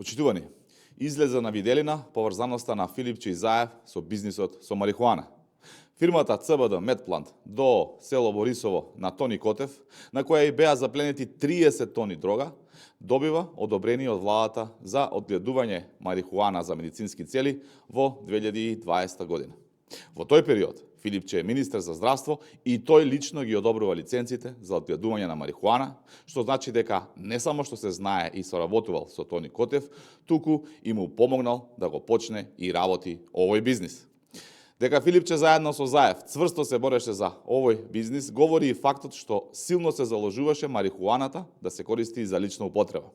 Почитувани, излезе на виделина поврзаноста на Филипче и Заев со бизнисот со марихуана. Фирмата ЦБД Медплант до село Борисово на Тони Котев, на која и беа запленети 30 тони дрога, добива одобрение од владата за одгледување марихуана за медицински цели во 2020 година. Во тој период Филипче е министер за здравство и тој лично ги одобрува лиценците за одгледување на марихуана, што значи дека не само што се знае и соработувал со Тони Котев, туку и му помогнал да го почне и работи овој бизнис. Дека Филипче заедно со Заев цврсто се бореше за овој бизнис, говори и фактот што силно се заложуваше марихуаната да се користи и за лична употреба.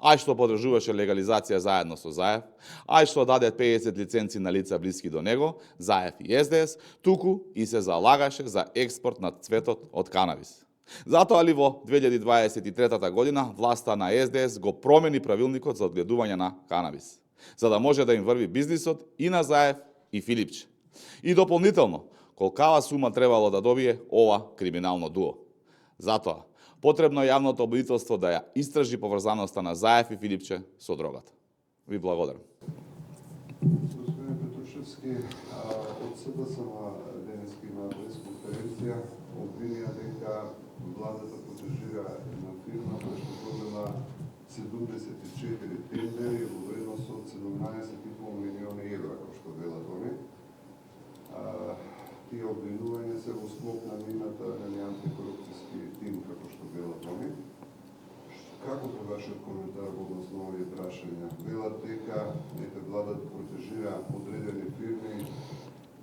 Ај што подржуваше легализација заедно со Заев, ај што даде 50 лиценци на лица блиски до него, Заев и СДС, туку и се залагаше за експорт на цветот од канабис. Затоа ли во 2023 година власта на СДС го промени правилникот за одгледување на канабис, за да може да им врви бизнисот и на Заев и Филипче. И дополнително, колкава сума требало да добие ова криминално дуо. Затоа, потребно е јавното обвинителство да ја истражи поврзаноста на Заев и Филипче со дрогата. Ви благодарам. Господин Петрушевски, од СДСМ денеска има пресконференција, обвинија дека владата поддржира една фирма која што добила 74 тендери во вредност од 17,5 милиони евра, кој што велат они. Тие обвинувања се во склоп на нивната антикорупцијски тим, како што велат они. Како по вашиот коментар во однос на овие прашања? Велат дека владата протежира одредени фирми,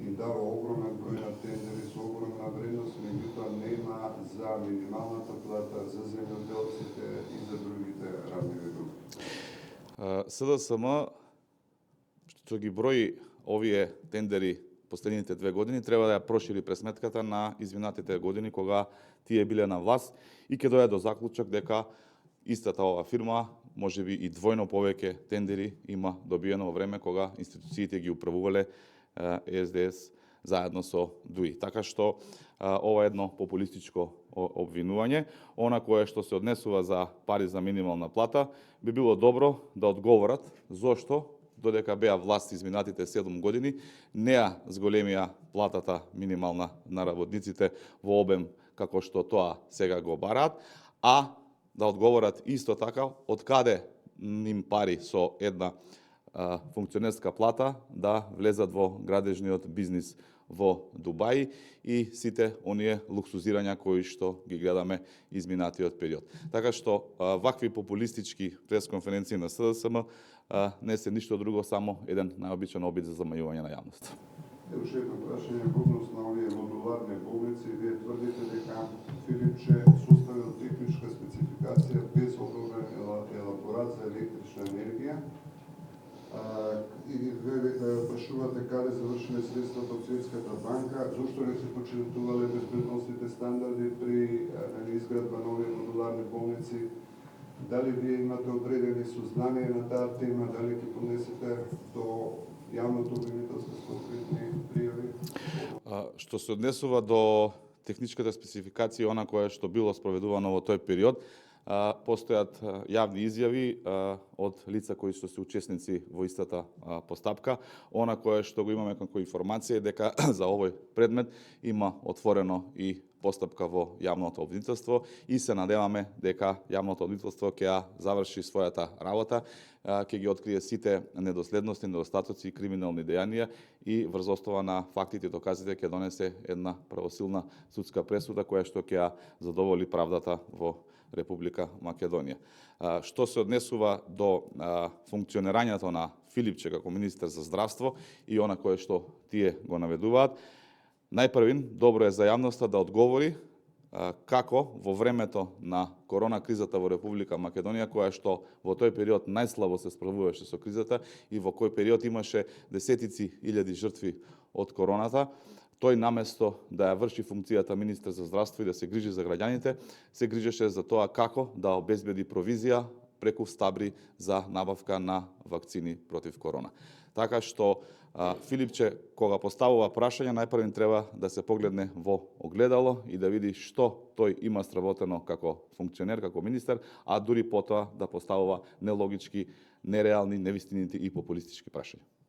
им дава огромен број на тендери со огромна вредност, меѓутоа нема за минималната плата, за земјоделците и за другите радниви групи. СДСМ, што ги брои овие тендери последните 2 години, треба да ја прошири пресметката на изминатите години кога тие биле на власт и ќе дојде до заклучок дека истата ова фирма можеби и двојно повеќе тендери има добиено во време кога институциите ги управувале СДС заедно со ДУИ. Така што ова е едно популистичко обвинување. Она кое што се однесува за пари за минимална плата, би било добро да одговорат зошто додека беа власт изминатите 7 години, не ја зголемија платата минимална на работниците во обем како што тоа сега го бараат, а да одговорат исто така од каде ним пари со една функционерска плата да влезат во градежниот бизнис во Дубај и сите оние луксузирања кои што ги гледаме изминатиот период. Така што вакви популистички пресконференции на СДСМ не се ништо друго, само еден најобичен обид за замајување на јавноста. Уште едно прашање во однос на овие модуларни болници. Вие тврдите дека Филипче составил техничка спецификација без одобрен елаборат за електрична енергија. И вие прашувате каде завршиле средствата од Светската банка, зошто не се почитувале безбедносните стандарди при изградба на овие модуларни болници? Дали вие имате одредени сознание на таа тема, дали ќе поднесете до јавното обвинителство с конкретни пријави? Што се однесува до техничката спецификација, она која што било спроведувано во тој период, постојат јавни изјави од лица кои што се учесници во истата постапка. Она кое што го имаме како информација е дека за овој предмет има отворено и постапка во јавното обвинителство и се надеваме дека јавното обвинителство ќе ја заврши својата работа, ќе ги открие сите недоследности, недостатоци и криминални дејанија и врз основа на фактите и доказите ќе донесе една правосилна судска пресуда која што ќе ја задоволи правдата во Република Македонија. Што се однесува до функционирањето на Филипче како министер за здравство и она кое што тие го наведуваат, најпрвин добро е за јавноста да одговори како во времето на корона кризата во Република Македонија, која што во тој период најслабо се справуваше со кризата и во кој период имаше десетици илјади жртви од короната, тој наместо да ја врши функцијата министер за здравство и да се грижи за граѓаните, се грижеше за тоа како да обезбеди провизија преку стабри за набавка на вакцини против корона. Така што Филипче, кога поставува прашање, најпрво треба да се погледне во огледало и да види што тој има сработено како функционер, како министер, а дури потоа да поставува нелогички, нереални, невистинити и популистички прашања.